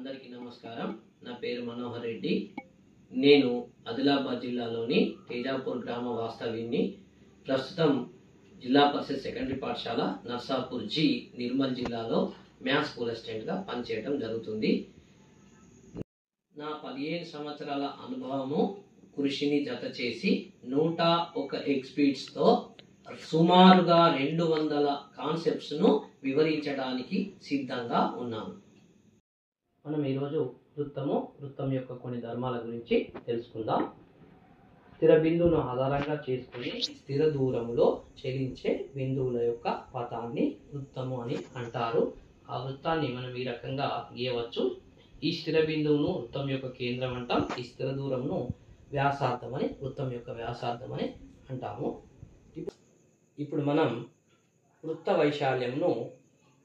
అందరికీ నమస్కారం. నా పేరు మనోహర్ రెడ్డి. నేను ఆదిలాబాద్ జిల్లాలోని తేజాపూర్ గ్రామ వాస్తవ్యుని. ప్రస్తుతం జిల్లా పరిషత్ సెకండరీ పాఠశాల నర్సాపూర్ జి నిర్మల్ జిల్లాలో మ్యాథ్స్ స్కూల్ అసిస్టెంట్గా పనిచేయడం జరుగుతుంది. నా 15 సంవత్సరాల అనుభవము కృషిని జత చేసి 101 ఎగ్జిబిట్స్తో సుమారుగా 200 కాన్సెప్ట్స్ను వివరించడానికి సిద్ధంగా ఉన్నాను. మనం ఈరోజు వృత్తం యొక్క కొన్ని ధర్మాల గురించి తెలుసుకుందాం. స్థిర బిందువును ఆధారంగా చేసుకుని స్థిర దూరంలో చెలించే బిందువుల యొక్క పథాన్ని వృత్తము అని అంటారు. ఆ వృత్తాన్ని మనం ఈ రకంగా గీయవచ్చు. ఈ స్థిర బిందువును వృత్తం యొక్క కేంద్రం అంటాం. ఈ స్థిర దూరంను వ్యాసార్థం అని, వృత్తం యొక్క వ్యాసార్థం అని అంటాము. ఇప్పుడు మనం వృత్త వైశాల్యంను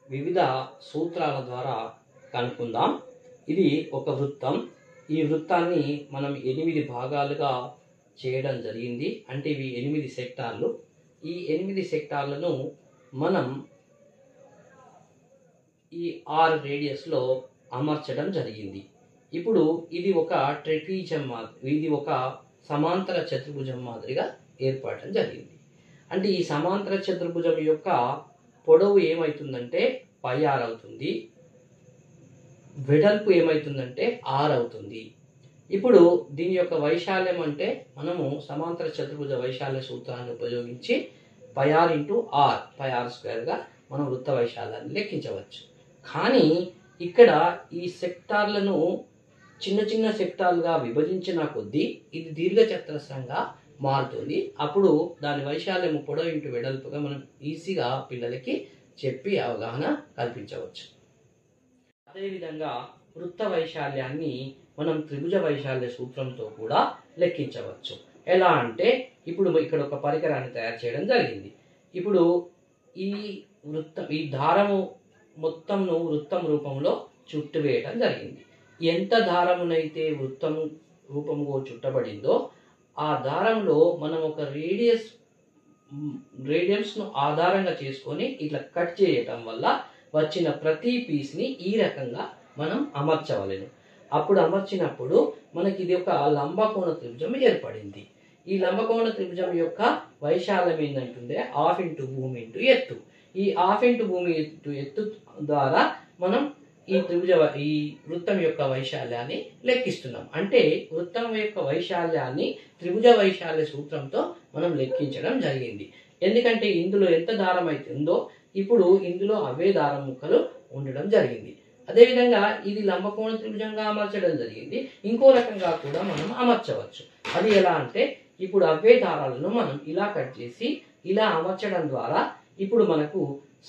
వివిధ సూత్రాల ద్వారా కనుక్కుందాం. ఇది ఒక వృత్తం. ఈ వృత్తాన్ని మనం 8 భాగాలుగా చేయడం జరిగింది. అంటే ఇవి 8 సెక్టార్లు. ఈ 8 సెక్టార్లను మనం ఈ 6 రేడియస్లో అమర్చడం జరిగింది. ఇప్పుడు ఇది ఒక ట్రెపీజియం మాదిరి, ఇది ఒక సమాంతర చతుర్భుజం మాదిరిగా ఏర్పడటం జరిగింది. అంటే ఈ సమాంతర చతుర్భుజం యొక్క పొడవు ఏమవుతుందంటే πr అవుతుంది, వెడల్పు ఏమవుతుందంటే r అవుతుంది. ఇప్పుడు దీని యొక్క వైశాల్యం అంటే మనము సమాంతర చతుర్భుజ వైశాల్య సూత్రాన్ని ఉపయోగించి πr × r గా మనం వృత్త వైశాల్యాన్ని లెక్కించవచ్చు. కానీ ఇక్కడ ఈ సెక్టార్లను చిన్న చిన్న సెక్టార్లుగా విభజించిన కొద్దీ ఇది దీర్ఘచతురస్రంగా మారుతుంది. అప్పుడు దాని వైశాల్యం పొడవు ఇంటూ వెడల్పుగా మనం ఈజీగా పిల్లలకి చెప్పి అవగాహన కల్పించవచ్చు. అదేవిధంగా వృత్త వైశాల్యాన్ని మనం త్రిభుజ వైశాల్య సూత్రంతో కూడా లెక్కించవచ్చు. ఎలా అంటే ఇప్పుడు ఇక్కడ ఒక పరికరాన్ని తయారు చేయడం జరిగింది. ఇప్పుడు ఈ దారము మొత్తంను వృత్తం రూపంలో చుట్టువేయటం జరిగింది. ఎంత దారమునైతే వృత్తం రూపంలో చుట్టబడిందో ఆ దారంలో మనం ఒక రేడియన్స్ను ఆధారంగా చేసుకొని ఇట్లా కట్ చేయటం వల్ల వచ్చిన ప్రతి పీస్ని ఈ రకంగా మనం అమర్చవలెను. అప్పుడు అమర్చినప్పుడు మనకి ఇది ఒక లంబకోణ త్రిభుజం ఏర్పడింది. ఈ లంబకోణ త్రిభుజం యొక్క వైశాల్యం ఏంటంటే 1/2 × భూమి × ఎత్తు. ఈ 1/2 × భూమి × ఎత్తు ద్వారా మనం ఈ వృత్తం యొక్క వైశాల్యాన్ని లెక్కిస్తున్నాం. అంటే వృత్తం యొక్క వైశాల్యాన్ని త్రిభుజ వైశాల్య సూత్రంతో మనం లెక్కించడం జరిగింది. ఎందుకంటే ఇందులో ఎంత దారం అయితే ఉందో ఇప్పుడు ఇందులో అవే దారం ముక్కలు ఉండడం జరిగింది. అదేవిధంగా ఇది లంబకోణ త్రిభుజంగా అమర్చడం జరిగింది. ఇంకో రకంగా కూడా మనం అమర్చవచ్చు. అది ఎలా అంటే ఇప్పుడు అవే దారాలను మనం ఇలా కట్ చేసి ఇలా అమర్చడం ద్వారా ఇప్పుడు మనకు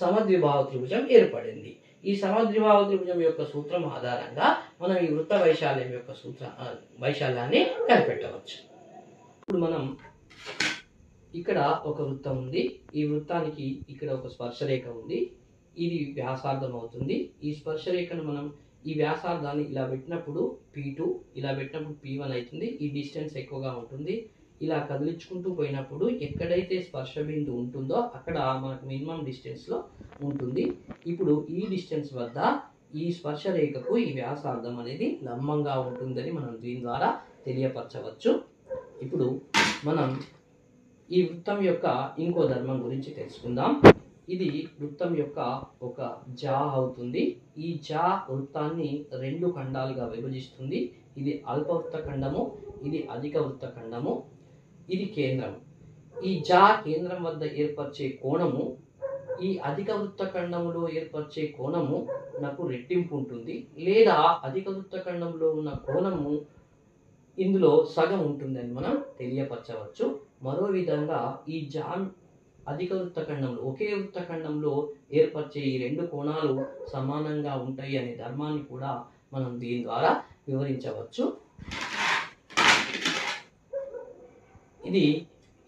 సమద్విబాహు త్రిభుజం ఏర్పడింది. ఈ సమద్విబాహు త్రిభుజం యొక్క సూత్రం ఆధారంగా మనం ఈ వృత్త వైశాల్యం యొక్క వైశాల్యాన్ని కనిపెట్టవచ్చు. ఇప్పుడు మనం ఇక్కడ ఒక వృత్తం ఉంది. ఈ వృత్తానికి ఇక్కడ ఒక స్పర్శరేఖ ఉంది. ఇది వ్యాసార్థం అవుతుంది. ఈ స్పర్శరేఖను మనం ఈ వ్యాసార్థాన్ని ఇలా పెట్టినప్పుడు P2, ఇలా పెట్టినప్పుడు P1 అవుతుంది. ఈ డిస్టెన్స్ ఎక్కువగా ఉంటుంది. ఇలా కదిలించుకుంటూ పోయినప్పుడు ఎక్కడైతే స్పర్శ బిందు ఉంటుందో అక్కడ మనకు మినిమం డిస్టెన్స్లో ఉంటుంది. ఇప్పుడు ఈ డిస్టెన్స్ వద్ద ఈ స్పర్శ రేఖకు ఈ వ్యాసార్థం అనేది లంబంగా ఉంటుందని మనం దీని ద్వారా తెలియపరచవచ్చు. ఇప్పుడు మనం ఈ వృత్తం యొక్క ఇంకో ధర్మం గురించి తెలుసుకుందాం. ఇది వృత్తం యొక్క ఒక జా అవుతుంది. ఈ జా వృత్తాన్ని 2 ఖండాలుగా విభజిస్తుంది. ఇది అల్పవృత్త ఖండము, ఇది అధిక వృత్త ఖండము, ఇది కేంద్రం. ఈ జా కేంద్రం వద్ద ఏర్పరిచే కోణము ఈ అధిక వృత్త ఖండములో ఏర్పరిచే కోణము నాకు రెట్టింపు ఉంటుంది, లేదా అధిక వృత్త ఖండంలో ఉన్న కోణము ఇందులో సగం ఉంటుందని మనం తెలియపరచవచ్చు. మరో విధంగా ఈ జా అధిక వృత్త ఖండంలో ఒకే వృత్త ఖండంలో ఏర్పరిచే ఈ 2 కోణాలు సమానంగా ఉంటాయి అనే ధర్మాన్ని కూడా మనం దీని ద్వారా వివరించవచ్చు.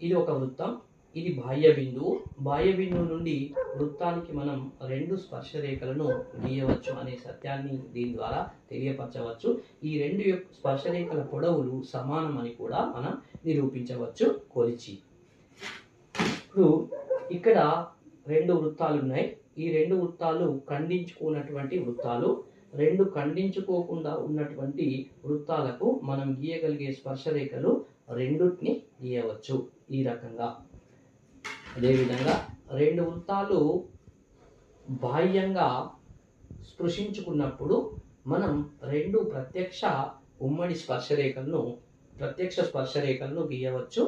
ఇది ఒక వృత్తం. ఇది బాహ్య బిందువు. బాహ్య బిందువు నుండి వృత్తానికి మనం 2 స్పర్శ రేఖలను గీయవచ్చు అనే సత్యాన్ని దీని ద్వారా తెలియపరచవచ్చు. ఈ 2 స్పర్శ రేఖల పొడవులు సమానం అని కూడా మనం నిరూపించవచ్చు కొలిచి. ఇప్పుడు ఇక్కడ 2 వృత్తాలు ఉన్నాయి. ఈ 2 వృత్తాలు ఖండించుకున్నటువంటి వృత్తాలు. రెండు ఖండించుకోకుండా ఉన్నటువంటి వృత్తాలకు మనం గీయగలిగే స్పర్శరేఖలు రెండుని గీయవచ్చు ఈ రకంగా. అదేవిధంగా రెండు వృత్తాలు బాహ్యంగా స్పృశించుకున్నప్పుడు మనం రెండు ప్రత్యక్ష స్పర్శరేఖలను గీయవచ్చు.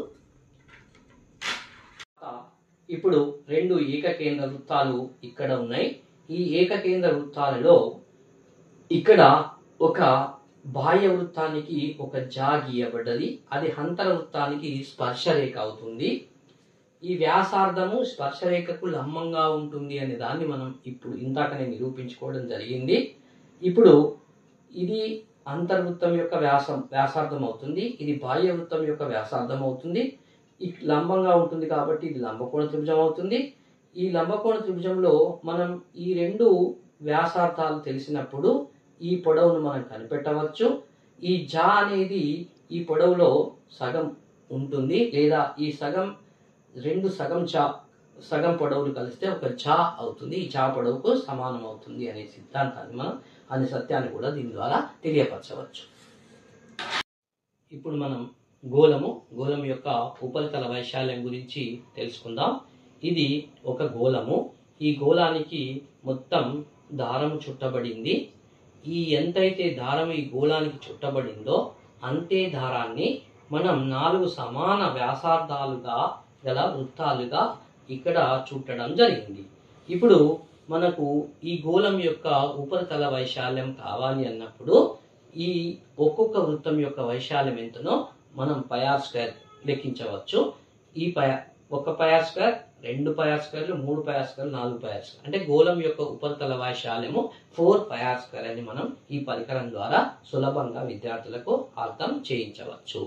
ఇప్పుడు రెండు ఏకకేంద్ర వృత్తాలు ఇక్కడ ఉన్నాయి. ఈ ఏకకేంద్ర వృత్తాలలో ఇక్కడ ఒక బాహ్య వృత్తానికి ఒక జా గీయబడ్డది, అది అంతర వృత్తానికి స్పర్శరేఖ అవుతుంది. ఈ వ్యాసార్థము స్పర్శరేఖకు లంబంగా ఉంటుంది అనే దాన్ని మనం ఇప్పుడు ఇందాకనే నిరూపించుకోవడం జరిగింది. ఇప్పుడు ఇది అంతర్వృత్తం యొక్క వ్యాసార్థం అవుతుంది, ఇది బాహ్య వృత్తం యొక్క వ్యాసార్థం అవుతుంది. ఈ లంబంగా ఉంటుంది కాబట్టి ఇది లంబకోణ త్రిభుజం అవుతుంది. ఈ లంబకోణ త్రిభుజంలో మనం ఈ రెండు వ్యాసార్థాలు తెలిసినప్పుడు ఈ పొడవును మనం కనిపెట్టవచ్చు. ఈ జా అనేది ఈ పొడవులో సగం ఉంటుంది, లేదా ఈ సగం పొడవులు కలిస్తే ఒక జా అవుతుంది, ఈ జా పొడవుకు సమానం అవుతుంది అనే సిద్ధాంతాన్ని అనే సత్యాన్ని కూడా దీని ద్వారా తెలియపరచవచ్చు. ఇప్పుడు మనం గోళం యొక్క ఉపరితల వైశాల్యం గురించి తెలుసుకుందాం. ఇది ఒక గోళము. ఈ గోళానికి మొత్తం దారం చుట్టబడింది. ఈ ఎంతైతే దారం ఈ గోళానికి చుట్టబడిందో అంతే దారాన్ని మనం 4 సమాన వ్యాసార్థాలుగా గల వృత్తాలుగా ఇక్కడ చుట్టడం జరిగింది. ఇప్పుడు మనకు ఈ గోళం యొక్క ఉపరితల వైశాల్యం కావాలి అన్నప్పుడు ఈ ఒక్కొక్క వృత్తం యొక్క వైశాల్యం ఎంతనో మనం πr² లెక్కించవచ్చు. ఈ ఒక πr², 2 πr², 3 πr², 4 πr², అంటే గోళం యొక్క ఉపరితల వైశాల్యము 4πr² అని మనం ఈ పరికరం ద్వారా సులభంగా విద్యార్థులకు అర్థం చేయించవచ్చు.